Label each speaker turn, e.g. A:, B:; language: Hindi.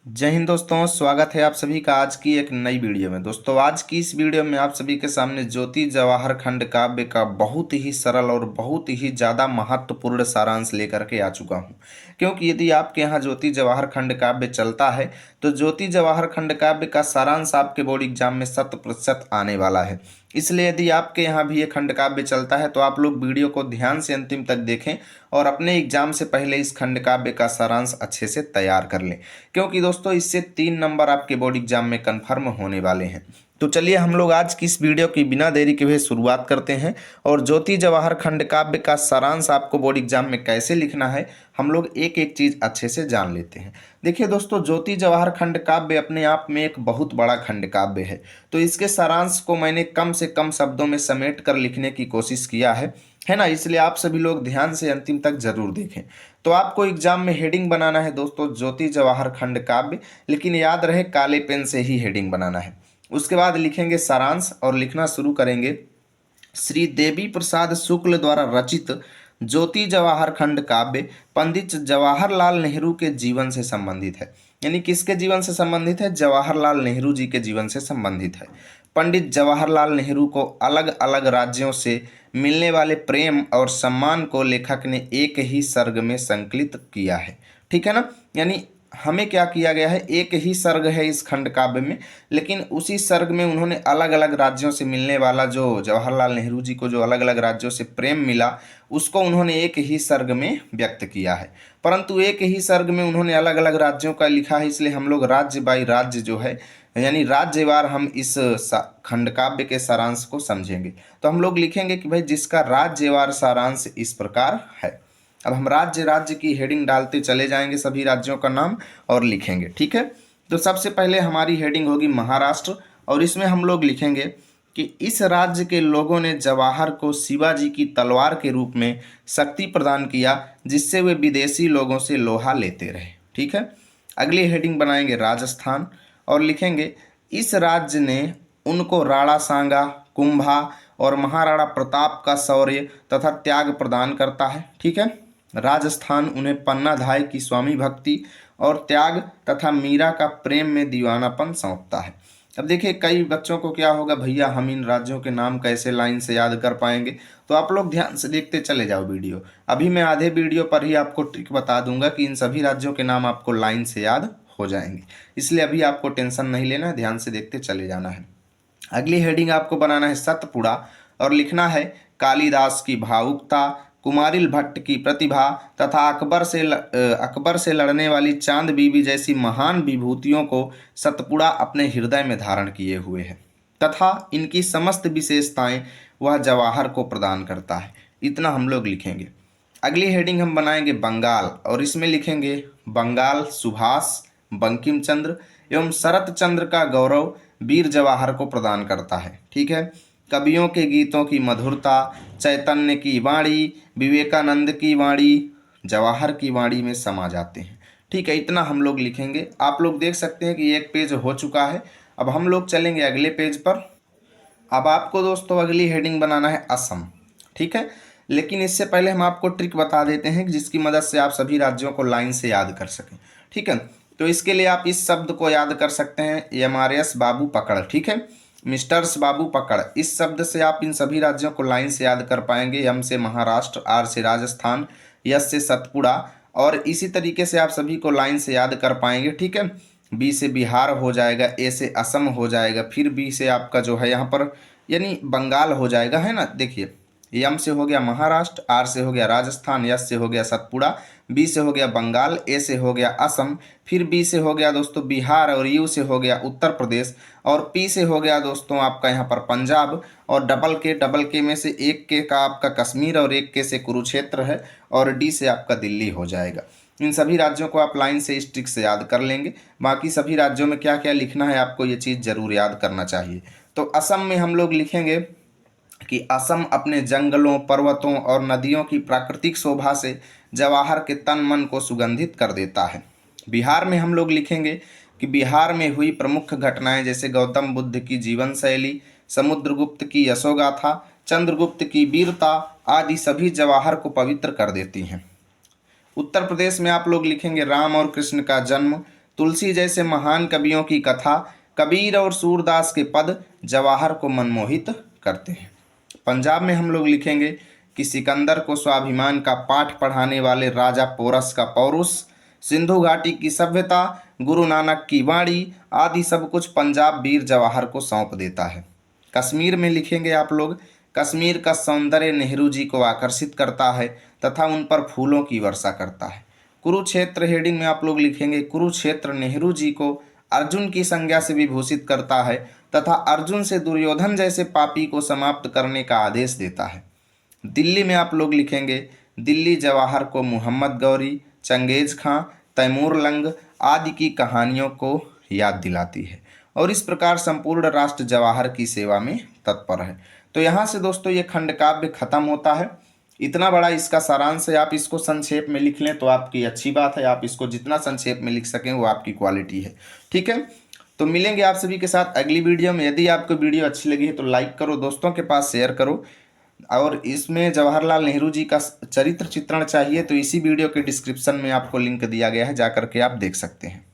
A: जय हिंद दोस्तों, स्वागत है आप सभी का आज की एक नई वीडियो में। दोस्तों, आज की इस वीडियो में आप सभी के सामने ज्योति जवाहर खंड काव्य का बहुत ही सरल और बहुत ही ज़्यादा महत्वपूर्ण सारांश लेकर के आ चुका हूं। क्योंकि यदि आपके यहाँ ज्योति जवाहर खंड काव्य चलता है तो ज्योति जवाहर खंड काव्य का सारांश आपके बोर्ड एग्जाम में 100% आने वाला है। इसलिए यदि आपके यहाँ भी ये खंड काव्य चलता है तो आप लोग वीडियो को ध्यान से अंतिम तक देखें और अपने एग्जाम से पहले इस खंड काव्य का सारांश अच्छे से तैयार कर लें, क्योंकि दोस्तों इससे 3 नंबर आपके बोर्ड एग्जाम में कन्फर्म होने वाले हैं। तो चलिए हम लोग आज की इस वीडियो की बिना देरी के हुए शुरुआत करते हैं और ज्योति जवाहर खंड काव्य का सारांश आपको बोर्ड एग्जाम में कैसे लिखना है हम लोग एक एक चीज अच्छे से जान लेते हैं। देखिए दोस्तों, ज्योति जवाहर खंड काव्य अपने आप में एक बहुत बड़ा खंड काव्य है, तो इसके सारांश को मैंने कम से कम शब्दों में समेट कर लिखने की कोशिश किया है ना। इसलिए आप सभी लोग ध्यान से अंतिम तक जरूर देखें। तो आपको एग्जाम में हेडिंग बनाना है दोस्तों ज्योति जवाहर खंड काव्य, लेकिन याद रहे काले पेन से ही हेडिंग बनाना है। उसके बाद लिखेंगे सारांश और लिखना शुरू करेंगे। श्री देवी प्रसाद शुक्ल द्वारा रचित ज्योति जवाहर खंड काव्य पंडित जवाहरलाल नेहरू के जीवन से संबंधित है। यानी किसके जीवन से संबंधित है? जवाहरलाल नेहरू जी के जीवन से संबंधित है। पंडित जवाहरलाल नेहरू को अलग अलग राज्यों से मिलने वाले प्रेम और सम्मान को लेखक ने एक ही सर्ग में संकलित किया है। ठीक है ना। यानी हमें क्या किया गया है, एक ही सर्ग है इस खंड काव्य में, लेकिन उसी सर्ग में उन्होंने अलग अलग राज्यों से मिलने वाला जो जवाहरलाल नेहरू जी को जो अलग अलग राज्यों से प्रेम मिला उसको उन्होंने एक ही सर्ग में व्यक्त किया है। परंतु एक ही सर्ग में उन्होंने अलग अलग राज्यों का लिखा है, इसलिए हम लोग राज्य बाई राज्य जो है यानी राज्यवार हम इस खंड काव्य के सारांश को समझेंगे। तो हम लोग लिखेंगे कि भाई जिसका राज्यवार सारांश इस प्रकार है। अब हम राज्य राज्य की हेडिंग डालते चले जाएंगे, सभी राज्यों का नाम और लिखेंगे। ठीक है। तो सबसे पहले हमारी हेडिंग होगी महाराष्ट्र और इसमें हम लोग लिखेंगे कि इस राज्य के लोगों ने जवाहर को शिवाजी की तलवार के रूप में शक्ति प्रदान किया, जिससे वे विदेशी लोगों से लोहा लेते रहे। ठीक है। अगली हेडिंग बनाएंगे राजस्थान और लिखेंगे इस राज्य ने उनको राणा सांगा, कुंभा और महाराणा प्रताप का शौर्य तथा त्याग प्रदान करता है। ठीक है। राजस्थान उन्हें पन्ना धाय की स्वामी भक्ति और त्याग तथा मीरा का प्रेम में दीवानापन सौंपता है। अब देखिए कई बच्चों को क्या होगा, भैया हम इन राज्यों के नाम कैसे लाइन से याद कर पाएंगे। तो आप लोग ध्यान से देखते चले जाओ वीडियो। अभी मैं आधे वीडियो पर ही आपको ट्रिक बता दूंगा कि इन सभी राज्यों के नाम आपको लाइन से याद हो जाएंगे, इसलिए अभी आपको टेंशन नहीं लेना है, ध्यान से देखते चले जाना है। अगली हेडिंग आपको बनाना है सतपुड़ा और लिखना है कालिदास की भावुकता, कुमारिल भट्ट की प्रतिभा तथा अकबर से लड़ने वाली चांद बीबी जैसी महान विभूतियों को सतपुड़ा अपने हृदय में धारण किए हुए है तथा इनकी समस्त विशेषताएं वह जवाहर को प्रदान करता है। इतना हम लोग लिखेंगे। अगली हेडिंग हम बनाएंगे बंगाल और इसमें लिखेंगे बंगाल सुभाष, बंकिम चंद्र एवं शरत चंद्र का गौरव वीर जवाहर को प्रदान करता है। ठीक है। कवियों के गीतों की मधुरता, चैतन्य की वाणी, विवेकानंद की वाणी जवाहर की वाणी में समा जाते हैं। ठीक है। इतना हम लोग लिखेंगे। आप लोग देख सकते हैं कि एक पेज हो चुका है। अब हम लोग चलेंगे अगले पेज पर। अब आपको दोस्तों अगली हेडिंग बनाना है असम। ठीक है। लेकिन इससे पहले हम आपको ट्रिक बता देते हैं जिसकी मदद से आप सभी राज्यों को लाइन से याद कर सकें। ठीक है। तो इसके लिए आप इस शब्द को याद कर सकते हैं, एमआरएस बाबू पकड़। ठीक है। मिस्टर्स बाबू पकड़, इस शब्द से आप इन सभी राज्यों को लाइन से याद कर पाएंगे। एम से महाराष्ट्र, आर से राजस्थान, यस से सतपुड़ा और इसी तरीके से आप सभी को लाइन से याद कर पाएंगे। ठीक है। बी से बिहार हो जाएगा, ए से असम हो जाएगा, फिर बी से आपका जो है यहाँ पर यानी बंगाल हो जाएगा, है ना। देखिए एम से हो गया महाराष्ट्र, आर से हो गया राजस्थान, यस से हो गया सतपुड़ा, बी से हो गया बंगाल, ए से हो गया असम, फिर बी से हो गया दोस्तों बिहार और यू से हो गया उत्तर प्रदेश और पी से हो गया दोस्तों आपका यहाँ पर पंजाब और डबल के में से एक के का आपका कश्मीर और एक के से कुरुक्षेत्र है और डी से आपका दिल्ली हो जाएगा। इन सभी राज्यों को आप लाइन से इस ट्रिक से याद कर लेंगे। बाकी सभी राज्यों में क्या क्या लिखना है आपको ये चीज़ जरूर याद करना चाहिए। तो असम में हम लोग लिखेंगे कि असम अपने जंगलों, पर्वतों और नदियों की प्राकृतिक शोभा से जवाहर के तन मन को सुगंधित कर देता है। बिहार में हम लोग लिखेंगे कि बिहार में हुई प्रमुख घटनाएं जैसे गौतम बुद्ध की जीवन शैली, समुद्रगुप्त की यशोगाथा, चंद्रगुप्त की वीरता आदि सभी जवाहर को पवित्र कर देती हैं। उत्तर प्रदेश में आप लोग लिखेंगे राम और कृष्ण का जन्म, तुलसी जैसे महान कवियों की कथा, कबीर और सूरदास के पद जवाहर को मनमोहित करते हैं। पंजाब में हम लोग लिखेंगे कि सिकंदर को स्वाभिमान का पाठ पढ़ाने वाले राजा पोरस का पौरुष, सिंधु घाटी की सभ्यता, गुरु नानक की वाणी आदि सब कुछ पंजाब वीर जवाहर को सौंप देता है। कश्मीर में लिखेंगे आप लोग, कश्मीर का सौंदर्य नेहरू जी को आकर्षित करता है तथा उन पर फूलों की वर्षा करता है। कुरुक्षेत्र हेडिंग में आप लोग लिखेंगे, कुरुक्षेत्र नेहरू जी को अर्जुन की संज्ञा से विभूषित करता है तथा अर्जुन से दुर्योधन जैसे पापी को समाप्त करने का आदेश देता है। दिल्ली में आप लोग लिखेंगे, दिल्ली जवाहर को मोहम्मद गौरी, चंगेज खां, तैमूर लंग आदि की कहानियों को याद दिलाती है और इस प्रकार संपूर्ण राष्ट्र जवाहर की सेवा में तत्पर है। तो यहाँ से दोस्तों ये खंड काव्य खत्म होता है। इतना बड़ा इसका सारांश है, आप इसको संक्षेप में लिख लें तो आपकी अच्छी बात है। आप इसको जितना संक्षेप में लिख सकें वो आपकी क्वालिटी है। ठीक है, तो मिलेंगे आप सभी के साथ अगली वीडियो में। यदि आपको वीडियो अच्छी लगी है तो लाइक करो, दोस्तों के पास शेयर करो, और इसमें जवाहरलाल नेहरू जी का चरित्र चित्रण चाहिए तो इसी वीडियो के डिस्क्रिप्शन में आपको लिंक दिया गया है, जा करके आप देख सकते हैं।